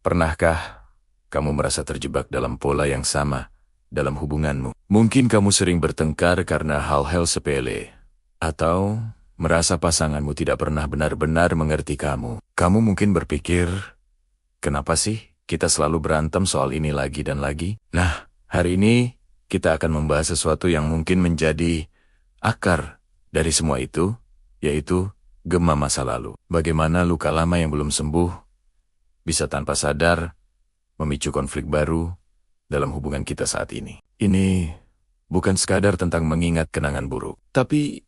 Pernahkah kamu merasa terjebak dalam pola yang sama dalam hubunganmu? Mungkin kamu sering bertengkar karena hal-hal sepele, atau merasa pasanganmu tidak pernah benar-benar mengerti kamu. Kamu mungkin berpikir, kenapa sih kita selalu berantem soal ini lagi dan lagi? Nah, hari ini kita akan membahas sesuatu yang mungkin menjadi akar dari semua itu, yaitu gema masa lalu. Bagaimana luka lama yang belum sembuh bisa tanpa sadar memicu konflik baru dalam hubungan kita saat ini. Ini bukan sekadar tentang mengingat kenangan buruk, tapi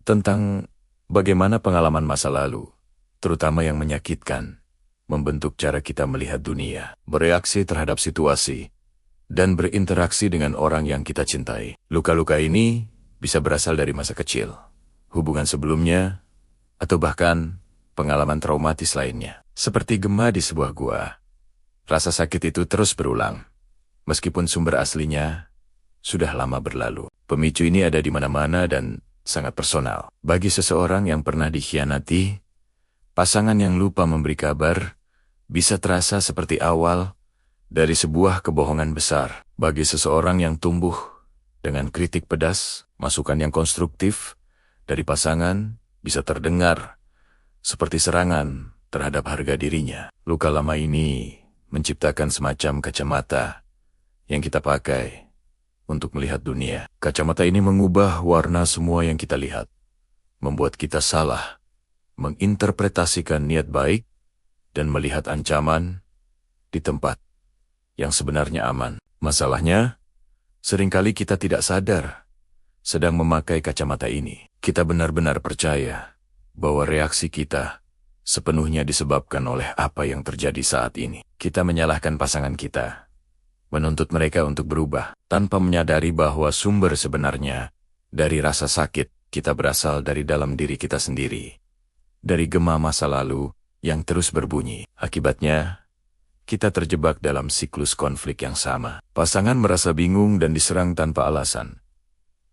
tentang bagaimana pengalaman masa lalu, terutama yang menyakitkan, membentuk cara kita melihat dunia, bereaksi terhadap situasi, dan berinteraksi dengan orang yang kita cintai. Luka-luka ini bisa berasal dari masa kecil, hubungan sebelumnya, atau bahkan pengalaman traumatis lainnya. Seperti gema di sebuah gua, rasa sakit itu terus berulang, meskipun sumber aslinya sudah lama berlalu. Pemicu ini ada di mana-mana dan sangat personal. Bagi seseorang yang pernah dikhianati, pasangan yang lupa memberi kabar bisa terasa seperti awal dari sebuah kebohongan besar. Bagi seseorang yang tumbuh dengan kritik pedas, masukan yang konstruktif dari pasangan bisa terdengar seperti serangan terhadap harga dirinya. Luka lama ini menciptakan semacam kacamata yang kita pakai untuk melihat dunia. Kacamata ini mengubah warna semua yang kita lihat, membuat kita salah menginterpretasikan niat baik dan melihat ancaman di tempat yang sebenarnya aman. Masalahnya, seringkali kita tidak sadar sedang memakai kacamata ini. Kita benar-benar percaya bahwa reaksi kita sepenuhnya disebabkan oleh apa yang terjadi saat ini. Kita menyalahkan pasangan kita, menuntut mereka untuk berubah, tanpa menyadari bahwa sumber sebenarnya dari rasa sakit kita berasal dari dalam diri kita sendiri, dari gema masa lalu yang terus berbunyi. Akibatnya, kita terjebak dalam siklus konflik yang sama. Pasangan merasa bingung dan diserang tanpa alasan,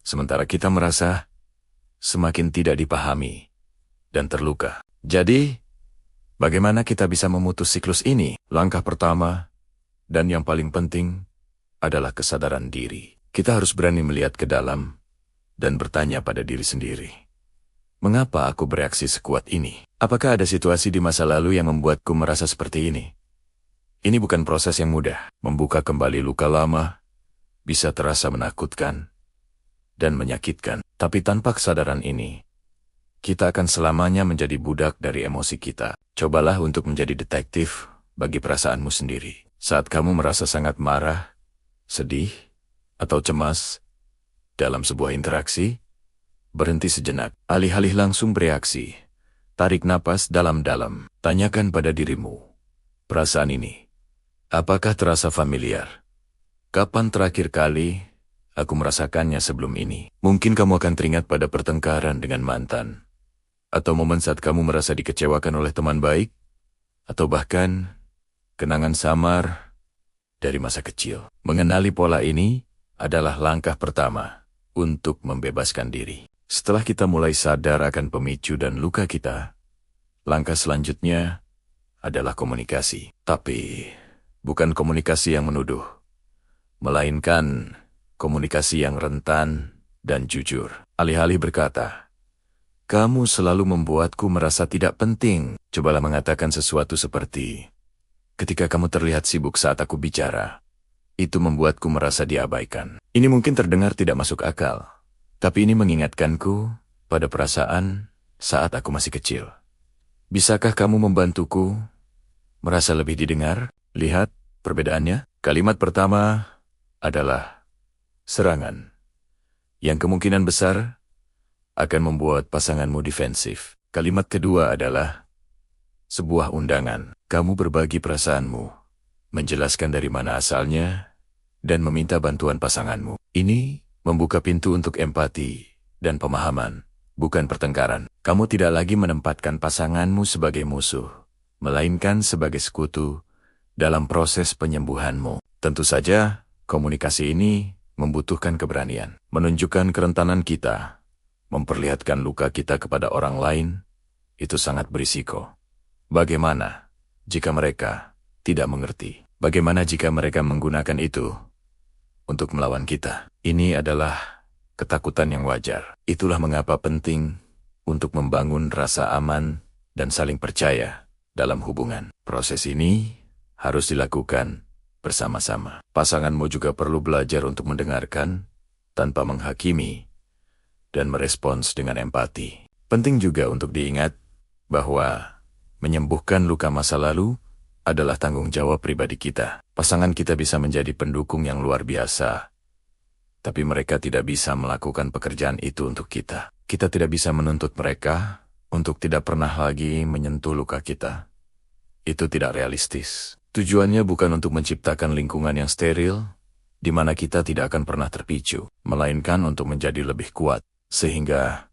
sementara kita merasa semakin tidak dipahami dan terluka. Jadi, bagaimana kita bisa memutus siklus ini? Langkah pertama, dan yang paling penting, adalah kesadaran diri. Kita harus berani melihat ke dalam dan bertanya pada diri sendiri. Mengapa aku bereaksi sekuat ini? Apakah ada situasi di masa lalu yang membuatku merasa seperti ini? Ini bukan proses yang mudah. Membuka kembali luka lama bisa terasa menakutkan dan menyakitkan. Tapi tanpa kesadaran ini, kita akan selamanya menjadi budak dari emosi kita. Cobalah untuk menjadi detektif bagi perasaanmu sendiri. Saat kamu merasa sangat marah, sedih, atau cemas dalam sebuah interaksi, berhenti sejenak. Alih-alih langsung bereaksi, tarik napas dalam-dalam. Tanyakan pada dirimu, perasaan ini, apakah terasa familiar? Kapan terakhir kali aku merasakannya sebelum ini? Mungkin kamu akan teringat pada pertengkaran dengan mantan, atau momen saat kamu merasa dikecewakan oleh teman baik, atau bahkan kenangan samar dari masa kecil. Mengenali pola ini adalah langkah pertama untuk membebaskan diri. Setelah kita mulai sadar akan pemicu dan luka kita, langkah selanjutnya adalah komunikasi. Tapi bukan komunikasi yang menuduh, melainkan komunikasi yang rentan dan jujur. Alih-alih berkata, "Kamu selalu membuatku merasa tidak penting." Cobalah mengatakan sesuatu seperti, "Ketika kamu terlihat sibuk saat aku bicara, itu membuatku merasa diabaikan." Ini mungkin terdengar tidak masuk akal, tapi ini mengingatkanku pada perasaan saat aku masih kecil. Bisakah kamu membantuku merasa lebih didengar? Lihat perbedaannya. Kalimat pertama adalah serangan, yang kemungkinan besar akan membuat pasanganmu defensif. Kalimat kedua adalah sebuah undangan. Kamu berbagi perasaanmu, menjelaskan dari mana asalnya, dan meminta bantuan pasanganmu. Ini membuka pintu untuk empati dan pemahaman, bukan pertengkaran. Kamu tidak lagi menempatkan pasanganmu sebagai musuh, melainkan sebagai sekutu dalam proses penyembuhanmu. Tentu saja, komunikasi ini membutuhkan keberanian, menunjukkan kerentanan kita. Memperlihatkan luka kita kepada orang lain, itu sangat berisiko. Bagaimana jika mereka tidak mengerti. Bagaimana jika mereka menggunakan itu untuk melawan kita? Ini adalah ketakutan yang wajar. Itulah mengapa penting untuk membangun rasa aman dan saling percaya dalam hubungan. Proses ini harus dilakukan bersama-sama. Pasanganmu juga perlu belajar untuk mendengarkan tanpa menghakimi dan merespons dengan empati. Penting juga untuk diingat bahwa menyembuhkan luka masa lalu adalah tanggung jawab pribadi kita. Pasangan kita bisa menjadi pendukung yang luar biasa, tapi mereka tidak bisa melakukan pekerjaan itu untuk kita. Kita tidak bisa menuntut mereka untuk tidak pernah lagi menyentuh luka kita. Itu tidak realistis. Tujuannya bukan untuk menciptakan lingkungan yang steril, di mana kita tidak akan pernah terpicu, melainkan untuk menjadi lebih kuat, sehingga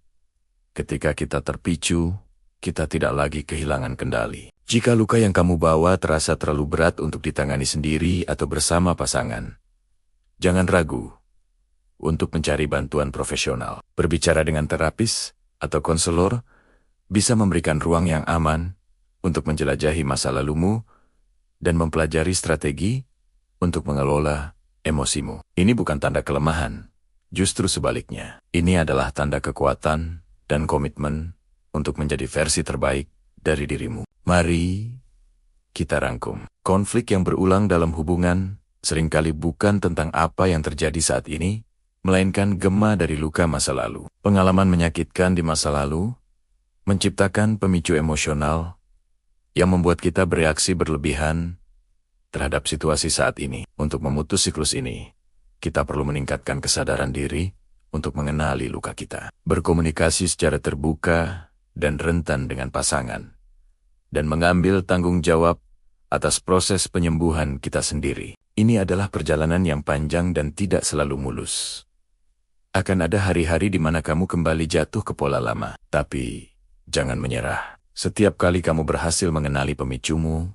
ketika kita terpicu, kita tidak lagi kehilangan kendali. Jika luka yang kamu bawa terasa terlalu berat untuk ditangani sendiri atau bersama pasangan, jangan ragu untuk mencari bantuan profesional. Berbicara dengan terapis atau konselor bisa memberikan ruang yang aman untuk menjelajahi masa lalumu dan mempelajari strategi untuk mengelola emosimu. Ini bukan tanda kelemahan, justru sebaliknya. Ini adalah tanda kekuatan dan komitmen untuk menjadi versi terbaik dari dirimu. Mari kita rangkum. Konflik yang berulang dalam hubungan seringkali bukan tentang apa yang terjadi saat ini, melainkan gema dari luka masa lalu. Pengalaman menyakitkan di masa lalu menciptakan pemicu emosional yang membuat kita bereaksi berlebihan terhadap situasi saat ini. Untuk memutus siklus ini, kita perlu meningkatkan kesadaran diri untuk mengenali luka kita, berkomunikasi secara terbuka dan rentan dengan pasangan, dan mengambil tanggung jawab atas proses penyembuhan kita sendiri. Ini adalah perjalanan yang panjang dan tidak selalu mulus. Akan ada hari-hari di mana kamu kembali jatuh ke pola lama. Tapi, jangan menyerah. Setiap kali kamu berhasil mengenali pemicumu,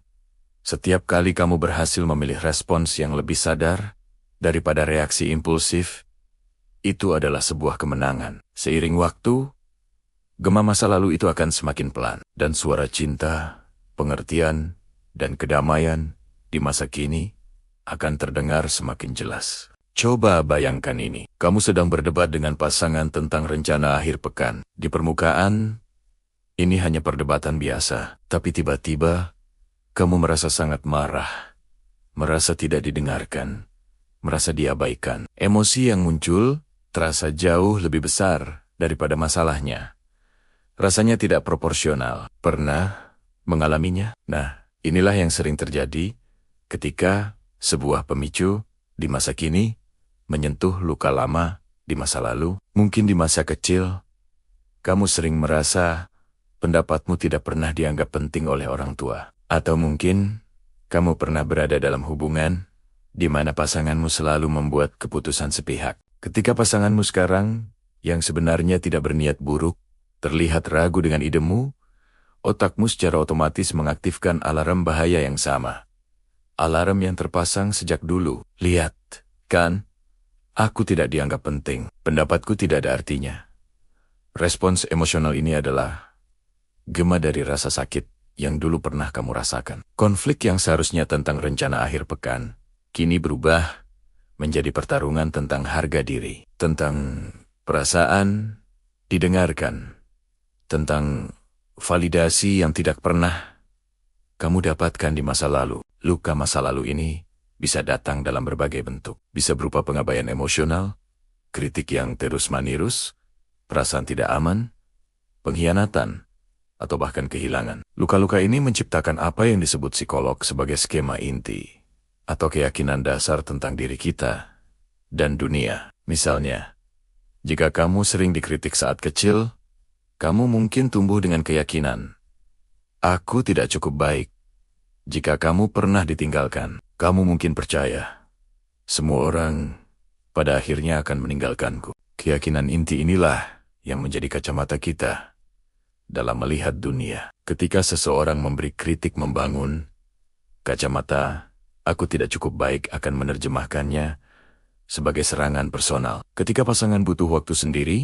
setiap kali kamu berhasil memilih respons yang lebih sadar daripada reaksi impulsif, itu adalah sebuah kemenangan. Seiring waktu, gema masa lalu itu akan semakin pelan, dan suara cinta, pengertian, dan kedamaian di masa kini akan terdengar semakin jelas. Coba bayangkan ini. Kamu sedang berdebat dengan pasangan tentang rencana akhir pekan. Di permukaan, ini hanya perdebatan biasa, tapi tiba-tiba kamu merasa sangat marah, merasa tidak didengarkan, merasa diabaikan. Emosi yang muncul terasa jauh lebih besar daripada masalahnya. Rasanya tidak proporsional. Pernah mengalaminya? Nah, inilah yang sering terjadi ketika sebuah pemicu di masa kini menyentuh luka lama di masa lalu. Mungkin di masa kecil, kamu sering merasa pendapatmu tidak pernah dianggap penting oleh orang tua. Atau mungkin kamu pernah berada dalam hubungan di mana pasanganmu selalu membuat keputusan sepihak. Ketika pasanganmu sekarang, yang sebenarnya tidak berniat buruk, terlihat ragu dengan idemu, otakmu secara otomatis mengaktifkan alarm bahaya yang sama. Alarm yang terpasang sejak dulu. Lihat, kan? Aku tidak dianggap penting. Pendapatku tidak ada artinya. Respons emosional ini adalah gema dari rasa sakit yang dulu pernah kamu rasakan. Konflik yang seharusnya tentang rencana akhir pekan, kini berubah menjadi pertarungan tentang harga diri, tentang perasaan didengarkan, tentang validasi yang tidak pernah kamu dapatkan di masa lalu. Luka masa lalu ini bisa datang dalam berbagai bentuk. Bisa berupa pengabaian emosional, kritik yang terus-menerus, perasaan tidak aman, pengkhianatan, atau bahkan kehilangan. Luka-luka ini menciptakan apa yang disebut psikolog sebagai skema inti, atau keyakinan dasar tentang diri kita dan dunia. Misalnya, jika kamu sering dikritik saat kecil, kamu mungkin tumbuh dengan keyakinan, aku tidak cukup baik. Jika kamu pernah ditinggalkan, kamu mungkin percaya, semua orang pada akhirnya akan meninggalkanku. Keyakinan inti inilah yang menjadi kacamata kita dalam melihat dunia. Ketika seseorang memberi kritik membangun, kacamata aku tidak cukup baik akan menerjemahkannya sebagai serangan personal. Ketika pasangan butuh waktu sendiri,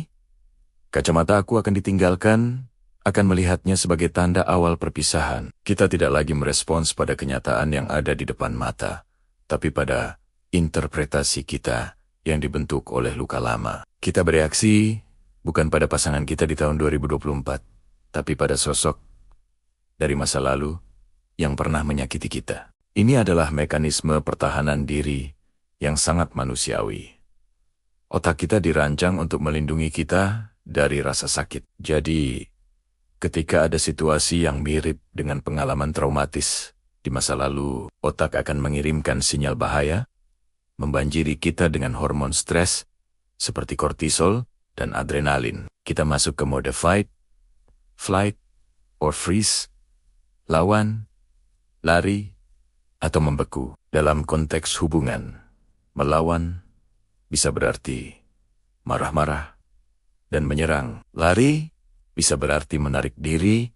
kacamata aku akan ditinggalkan akan melihatnya sebagai tanda awal perpisahan. Kita tidak lagi merespons pada kenyataan yang ada di depan mata, tapi pada interpretasi kita yang dibentuk oleh luka lama. Kita bereaksi bukan pada pasangan kita di tahun 2024, tapi pada sosok dari masa lalu yang pernah menyakiti kita. Ini adalah mekanisme pertahanan diri yang sangat manusiawi. Otak kita dirancang untuk melindungi kita dari rasa sakit. Jadi, ketika ada situasi yang mirip dengan pengalaman traumatis di masa lalu, otak akan mengirimkan sinyal bahaya, membanjiri kita dengan hormon stres seperti kortisol dan adrenalin. Kita masuk ke mode fight, flight, or freeze, lawan, lari, atau membeku. Dalam konteks hubungan, melawan bisa berarti marah-marah dan menyerang. Lari bisa berarti menarik diri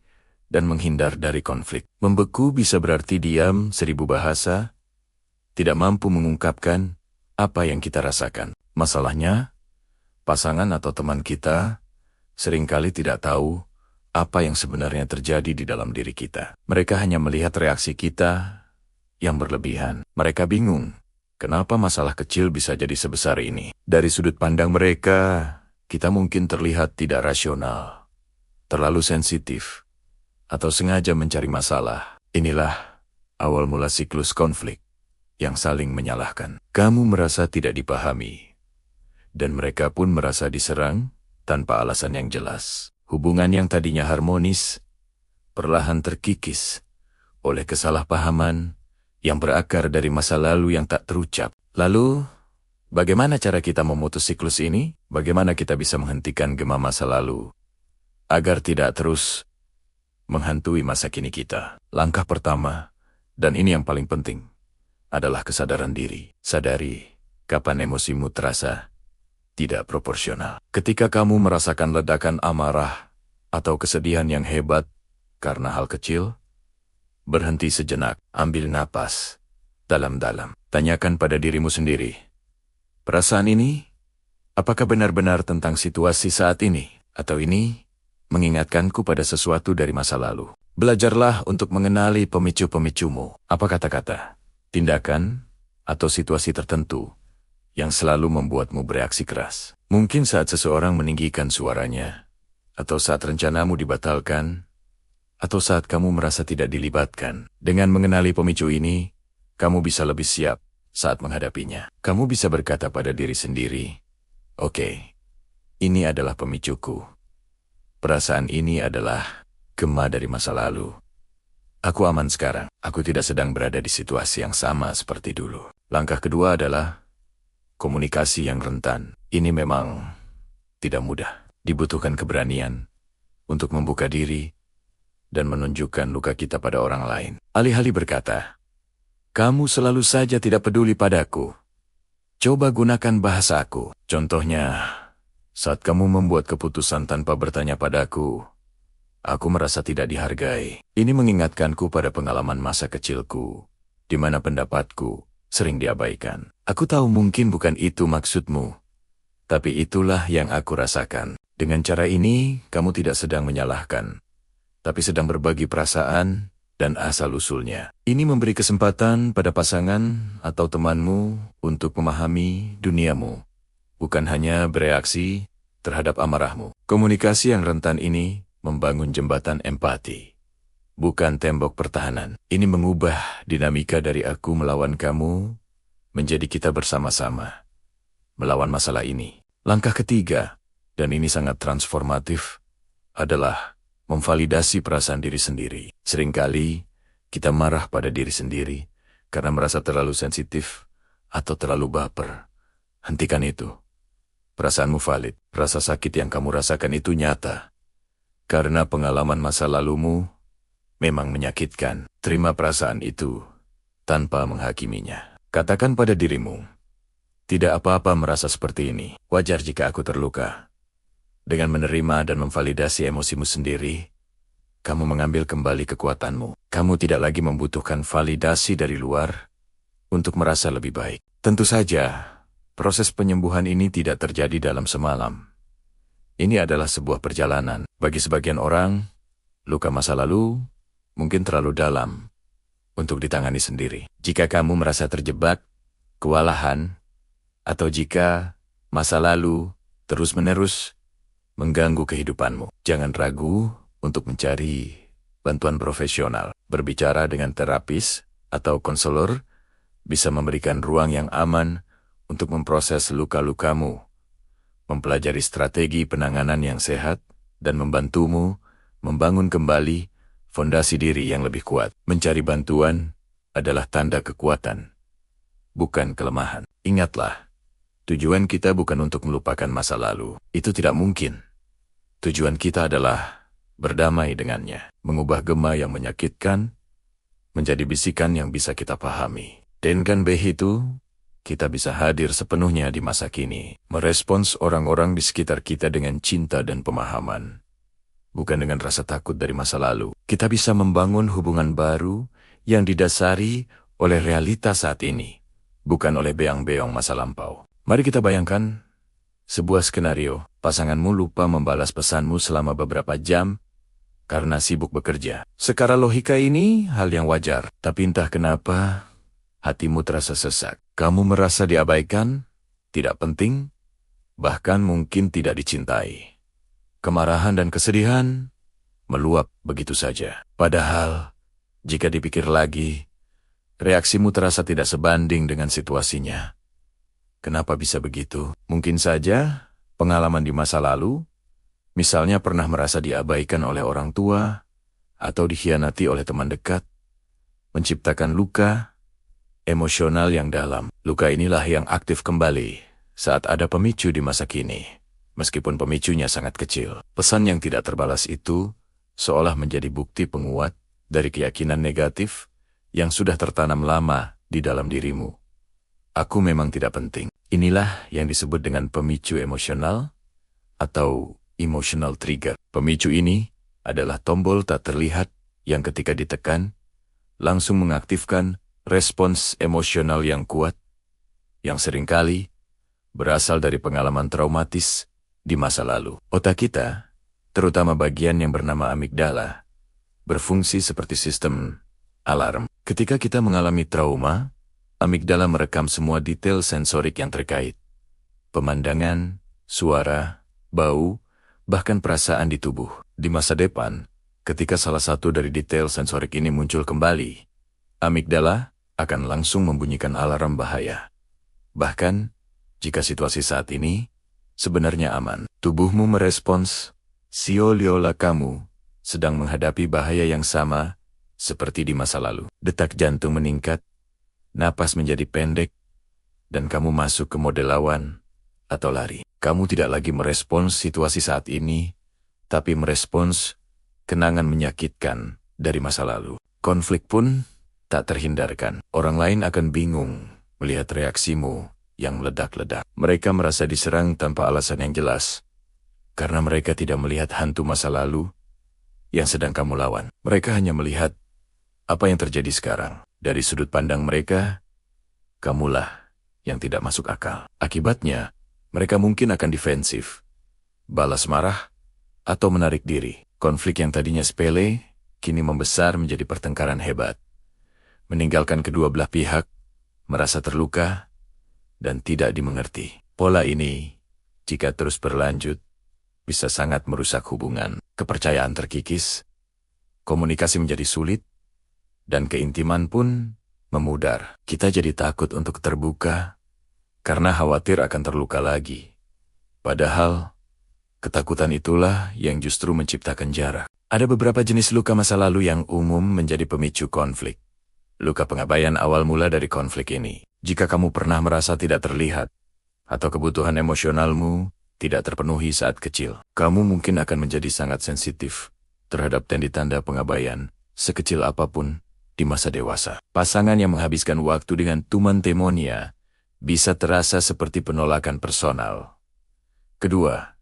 dan menghindar dari konflik. Membeku bisa berarti diam 1000 bahasa, tidak mampu mengungkapkan apa yang kita rasakan. Masalahnya, pasangan atau teman kita seringkali tidak tahu apa yang sebenarnya terjadi di dalam diri kita. Mereka hanya melihat reaksi kita yang berlebihan. Mereka bingung, kenapa masalah kecil bisa jadi sebesar ini. Dari sudut pandang mereka, kita mungkin terlihat tidak rasional, terlalu sensitif, atau sengaja mencari masalah. Inilah awal mula siklus konflik yang saling menyalahkan. Kamu merasa tidak dipahami, dan mereka pun merasa diserang tanpa alasan yang jelas. Hubungan yang tadinya harmonis perlahan terkikis oleh kesalahpahaman yang berakar dari masa lalu yang tak terucap. Lalu, bagaimana cara kita memutus siklus ini? Bagaimana kita bisa menghentikan gema masa lalu agar tidak terus menghantui masa kini kita? Langkah pertama, dan ini yang paling penting, adalah kesadaran diri. Sadari kapan emosimu terasa tidak proporsional. Ketika kamu merasakan ledakan amarah atau kesedihan yang hebat karena hal kecil, berhenti sejenak, ambil napas dalam-dalam. Tanyakan pada dirimu sendiri, perasaan ini, apakah benar-benar tentang situasi saat ini? Atau ini mengingatkanku pada sesuatu dari masa lalu? Belajarlah untuk mengenali pemicu-pemicumu. Apa kata-kata, tindakan, atau situasi tertentu yang selalu membuatmu bereaksi keras. Mungkin saat seseorang meninggikan suaranya, atau saat rencanamu dibatalkan, atau saat kamu merasa tidak dilibatkan. Dengan mengenali pemicu ini, kamu bisa lebih siap saat menghadapinya. Kamu bisa berkata pada diri sendiri, oke, ini adalah pemicuku. Perasaan ini adalah gema dari masa lalu. Aku aman sekarang. Aku tidak sedang berada di situasi yang sama seperti dulu. Langkah kedua adalah komunikasi yang rentan. Ini memang tidak mudah. Dibutuhkan keberanian untuk membuka diri dan menunjukkan luka kita pada orang lain. Alih-alih berkata, kamu selalu saja tidak peduli padaku. Coba gunakan bahasaku. Contohnya, saat kamu membuat keputusan tanpa bertanya padaku, aku merasa tidak dihargai. Ini mengingatkanku pada pengalaman masa kecilku, di mana pendapatku sering diabaikan. Aku tahu mungkin bukan itu maksudmu, tapi itulah yang aku rasakan. Dengan cara ini, kamu tidak sedang menyalahkan, tapi sedang berbagi perasaan dan asal-usulnya. Ini memberi kesempatan pada pasangan atau temanmu untuk memahami duniamu, bukan hanya bereaksi terhadap amarahmu. Komunikasi yang rentan ini membangun jembatan empati, bukan tembok pertahanan. Ini mengubah dinamika dari aku melawan kamu menjadi kita bersama-sama melawan masalah ini. Langkah ketiga, dan ini sangat transformatif, adalah memvalidasi perasaan diri sendiri. Seringkali kita marah pada diri sendiri karena merasa terlalu sensitif atau terlalu baper. Hentikan itu. Perasaanmu valid. Rasa sakit yang kamu rasakan itu nyata. Karena pengalaman masa lalumu memang menyakitkan. Terima perasaan itu tanpa menghakiminya. Katakan pada dirimu, tidak apa-apa merasa seperti ini. Wajar jika aku terluka. Dengan menerima dan memvalidasi emosimu sendiri, kamu mengambil kembali kekuatanmu. Kamu tidak lagi membutuhkan validasi dari luar untuk merasa lebih baik. Tentu saja, proses penyembuhan ini tidak terjadi dalam semalam. Ini adalah sebuah perjalanan. Bagi sebagian orang, Luka masa lalu mungkin terlalu dalam untuk ditangani sendiri. Jika kamu merasa terjebak, kewalahan, atau jika masa lalu terus-menerus mengganggu kehidupanmu, jangan ragu untuk mencari bantuan profesional. Berbicara dengan terapis atau konselor bisa memberikan ruang yang aman untuk memproses luka-lukamu, mempelajari strategi penanganan yang sehat, dan membantumu membangun kembali fondasi diri yang lebih kuat. Mencari bantuan adalah tanda kekuatan, bukan kelemahan. Ingatlah, tujuan kita bukan untuk melupakan masa lalu. Itu tidak mungkin. Tujuan kita adalah berdamai dengannya, mengubah gema yang menyakitkan menjadi bisikan yang bisa kita pahami. Dengan begitu, kita bisa hadir sepenuhnya di masa kini, merespons orang-orang di sekitar kita dengan cinta dan pemahaman, bukan dengan rasa takut dari masa lalu. Kita bisa membangun hubungan baru yang didasari oleh realitas saat ini, bukan oleh beang-beong masa lampau. Mari kita bayangkan sebuah skenario, pasanganmu lupa membalas pesanmu selama beberapa jam karena sibuk bekerja. Secara logika ini hal yang wajar, tapi entah kenapa hatimu terasa sesak. Kamu merasa diabaikan, tidak penting, bahkan mungkin tidak dicintai. Kemarahan dan kesedihan meluap begitu saja. Padahal, jika dipikir lagi, reaksimu terasa tidak sebanding dengan situasinya. Kenapa bisa begitu? Mungkin saja pengalaman di masa lalu, misalnya pernah merasa diabaikan oleh orang tua atau dikhianati oleh teman dekat, menciptakan luka emosional yang dalam. Luka inilah yang aktif kembali saat ada pemicu di masa kini, meskipun pemicunya sangat kecil. Pesan yang tidak terbalas itu seolah menjadi bukti penguat dari keyakinan negatif yang sudah tertanam lama di dalam dirimu. Aku memang tidak penting. Inilah yang disebut dengan pemicu emosional atau emotional trigger. Pemicu ini adalah tombol tak terlihat yang ketika ditekan, langsung mengaktifkan respons emosional yang kuat, yang seringkali berasal dari pengalaman traumatis di masa lalu. Otak kita, terutama bagian yang bernama amigdala, berfungsi seperti sistem alarm. Ketika kita mengalami trauma, amigdala merekam semua detail sensorik yang terkait. Pemandangan, suara, bau, bahkan perasaan di tubuh. Di masa depan, ketika salah satu dari detail sensorik ini muncul kembali, amigdala akan langsung membunyikan alarm bahaya. Bahkan, jika situasi saat ini sebenarnya aman, tubuhmu merespons, seolah-olah kamu sedang menghadapi bahaya yang sama seperti di masa lalu. Detak jantung meningkat, napas menjadi pendek, dan kamu masuk ke mode lawan atau lari. Kamu tidak lagi merespons situasi saat ini, tapi merespons kenangan menyakitkan dari masa lalu. Konflik pun tak terhindarkan. Orang lain akan bingung melihat reaksimu yang meledak-ledak. Mereka merasa diserang tanpa alasan yang jelas, karena mereka tidak melihat hantu masa lalu yang sedang kamu lawan. Mereka hanya melihat apa yang terjadi sekarang. Dari sudut pandang mereka, kamulah yang tidak masuk akal. Akibatnya, mereka mungkin akan defensif, balas marah, atau menarik diri. Konflik yang tadinya sepele, kini membesar menjadi pertengkaran hebat, meninggalkan kedua belah pihak merasa terluka dan tidak dimengerti. Pola ini, jika terus berlanjut, bisa sangat merusak hubungan. Kepercayaan terkikis, komunikasi menjadi sulit, dan keintiman pun memudar. Kita jadi takut untuk terbuka karena khawatir akan terluka lagi. Padahal, ketakutan itulah yang justru menciptakan jarak. Ada beberapa jenis luka masa lalu yang umum menjadi pemicu konflik. Luka pengabaian awal mula dari konflik ini. Jika kamu pernah merasa tidak terlihat, atau kebutuhan emosionalmu tidak terpenuhi saat kecil, kamu mungkin akan menjadi sangat sensitif terhadap tanda-tanda pengabaian, sekecil apapun, di masa dewasa. Pasangan yang menghabiskan waktu dengan teman-temannya bisa terasa seperti penolakan personal. Kedua,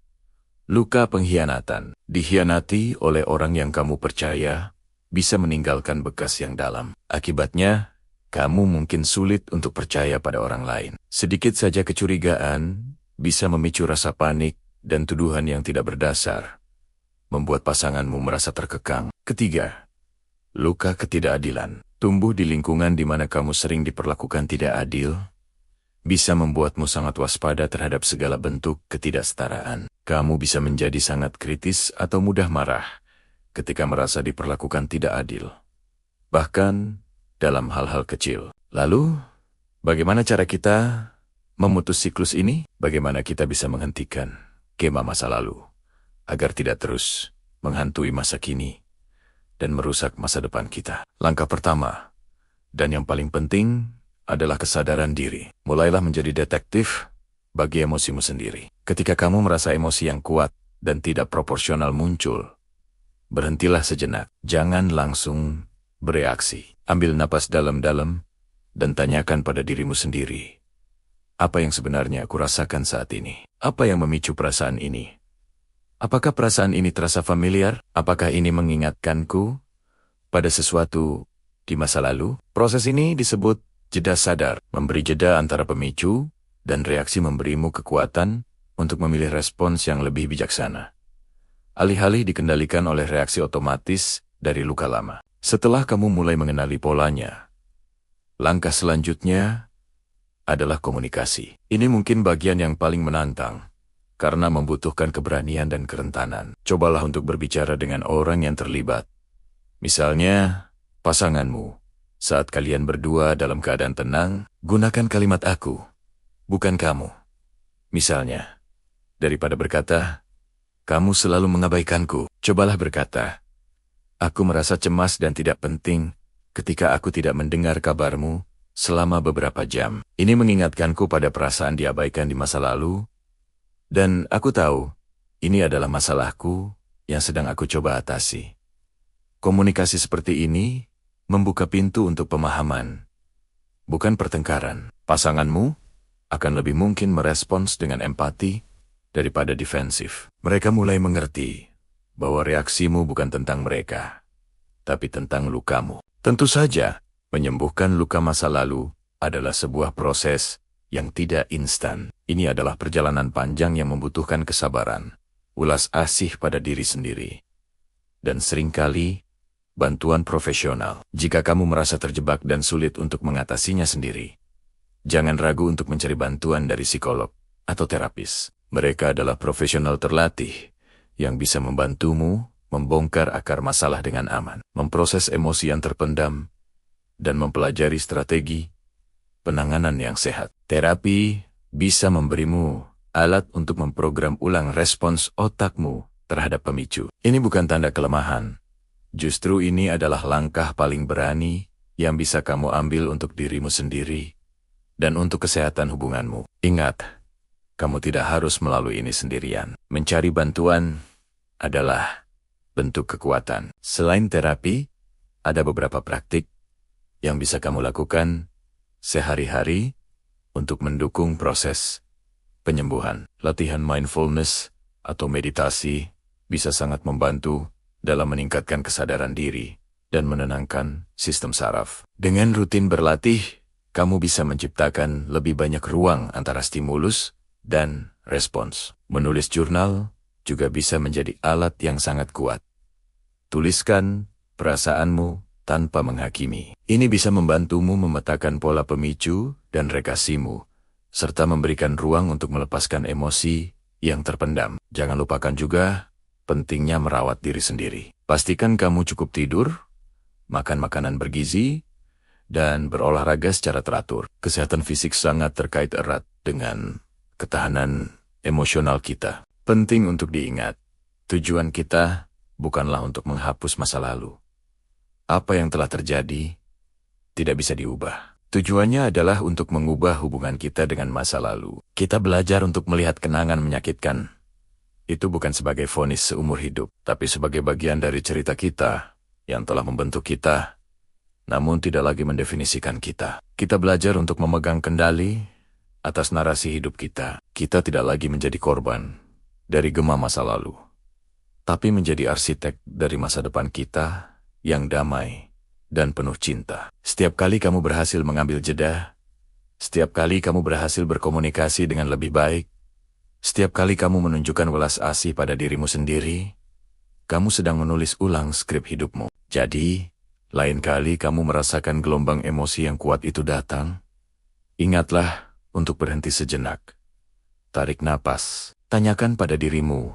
luka pengkhianatan. Dikhianati oleh orang yang kamu percaya bisa meninggalkan bekas yang dalam. Akibatnya, kamu mungkin sulit untuk percaya pada orang lain. Sedikit saja kecurigaan bisa memicu rasa panik dan tuduhan yang tidak berdasar, membuat pasanganmu merasa terkekang. Ketiga, luka ketidakadilan. Tumbuh di lingkungan di mana kamu sering diperlakukan tidak adil, bisa membuatmu sangat waspada terhadap segala bentuk ketidaksetaraan. Kamu bisa menjadi sangat kritis atau mudah marah ketika merasa diperlakukan tidak adil, bahkan dalam hal-hal kecil. Lalu, bagaimana cara kita memutus siklus ini? Bagaimana kita bisa menghentikan kema masa lalu agar tidak terus menghantui masa kini dan merusak masa depan kita? Langkah pertama, dan yang paling penting, adalah kesadaran diri. Mulailah menjadi detektif bagi emosimu sendiri. Ketika kamu merasa emosi yang kuat dan tidak proporsional muncul, berhentilah sejenak. Jangan langsung bereaksi. Ambil napas dalam-dalam dan tanyakan pada dirimu sendiri, apa yang sebenarnya aku rasakan saat ini? Apa yang memicu perasaan ini? Apakah perasaan ini terasa familiar? Apakah ini mengingatkanku pada sesuatu di masa lalu? Proses ini disebut jeda sadar, memberi jeda antara pemicu dan reaksi memberimu kekuatan untuk memilih respons yang lebih bijaksana. Alih-alih dikendalikan oleh reaksi otomatis dari luka lama. Setelah kamu mulai mengenali polanya, langkah selanjutnya adalah komunikasi. Ini mungkin bagian yang paling menantang, karena membutuhkan keberanian dan kerentanan. Cobalah untuk berbicara dengan orang yang terlibat. Misalnya, pasanganmu. Saat kalian berdua dalam keadaan tenang, gunakan kalimat aku, bukan kamu. Misalnya, daripada berkata, kamu selalu mengabaikanku, cobalah berkata, aku merasa cemas dan tidak penting ketika aku tidak mendengar kabarmu selama beberapa jam. Ini mengingatkanku pada perasaan diabaikan di masa lalu, dan aku tahu ini adalah masalahku yang sedang aku coba atasi. Komunikasi seperti ini membuka pintu untuk pemahaman, bukan pertengkaran. Pasanganmu akan lebih mungkin merespons dengan empati daripada defensif. Mereka mulai mengerti bahwa reaksimu bukan tentang mereka, tapi tentang lukamu. Tentu saja, menyembuhkan luka masa lalu adalah sebuah proses yang tidak instan. Ini adalah perjalanan panjang yang membutuhkan kesabaran, ulas asih pada diri sendiri, dan seringkali bantuan profesional. Jika kamu merasa terjebak dan sulit untuk mengatasinya sendiri, jangan ragu untuk mencari bantuan dari psikolog atau terapis. Mereka adalah profesional terlatih yang bisa membantumu membongkar akar masalah dengan aman, memproses emosi yang terpendam, dan mempelajari strategi penanganan yang sehat. Terapi bisa memberimu alat untuk memprogram ulang respons otakmu terhadap pemicu. Ini bukan tanda kelemahan. Justru ini adalah langkah paling berani yang bisa kamu ambil untuk dirimu sendiri dan untuk kesehatan hubunganmu. Ingat, kamu tidak harus melalui ini sendirian. Mencari bantuan adalah bentuk kekuatan. Selain terapi, ada beberapa praktik yang bisa kamu lakukan sehari-hari untuk mendukung proses penyembuhan. Latihan mindfulness atau meditasi bisa sangat membantu dalam meningkatkan kesadaran diri dan menenangkan sistem saraf. Dengan rutin berlatih, kamu bisa menciptakan lebih banyak ruang antara stimulus dan respons. Menulis jurnal juga bisa menjadi alat yang sangat kuat. Tuliskan perasaanmu tanpa menghakimi. Ini bisa membantumu memetakan pola pemicu dan reaksimu, serta memberikan ruang untuk melepaskan emosi yang terpendam. Jangan lupakan juga pentingnya merawat diri sendiri. Pastikan kamu cukup tidur, makan makanan bergizi, dan berolahraga secara teratur. Kesehatan fisik sangat terkait erat dengan ketahanan emosional kita. Penting untuk diingat, tujuan kita bukanlah untuk menghapus masa lalu. Apa yang telah terjadi tidak bisa diubah. Tujuannya adalah untuk mengubah hubungan kita dengan masa lalu. Kita belajar untuk melihat kenangan menyakitkan itu bukan sebagai vonis seumur hidup, tapi sebagai bagian dari cerita kita yang telah membentuk kita, namun tidak lagi mendefinisikan kita. Kita belajar untuk memegang kendali atas narasi hidup kita. Kita tidak lagi menjadi korban dari gema masa lalu, tapi menjadi arsitek dari masa depan kita yang damai dan penuh cinta. Setiap kali kamu berhasil mengambil jeda, setiap kali kamu berhasil berkomunikasi dengan lebih baik, setiap kali kamu menunjukkan welas asih pada dirimu sendiri, kamu sedang menulis ulang skrip hidupmu. Jadi, lain kali kamu merasakan gelombang emosi yang kuat itu datang, ingatlah untuk berhenti sejenak. Tarik napas, tanyakan pada dirimu,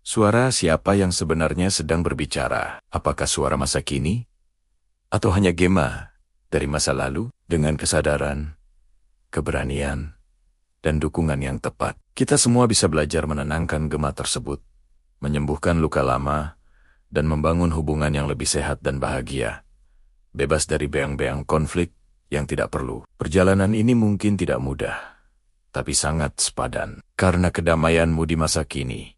suara siapa yang sebenarnya sedang berbicara? Apakah suara masa kini? Atau hanya gema dari masa lalu? Dengan kesadaran, keberanian, dan dukungan yang tepat, kita semua bisa belajar menenangkan gema tersebut, menyembuhkan luka lama, dan membangun hubungan yang lebih sehat dan bahagia, bebas dari beang-beang konflik yang tidak perlu. Perjalanan ini mungkin tidak mudah, tapi sangat sepadan, karena kedamaianmu di masa kini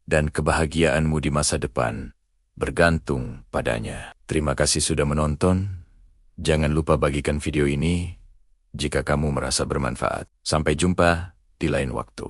dan kebahagiaanmu di masa depan bergantung padanya. Terima kasih sudah menonton. Jangan lupa bagikan video ini jika kamu merasa bermanfaat. Sampai jumpa di lain waktu.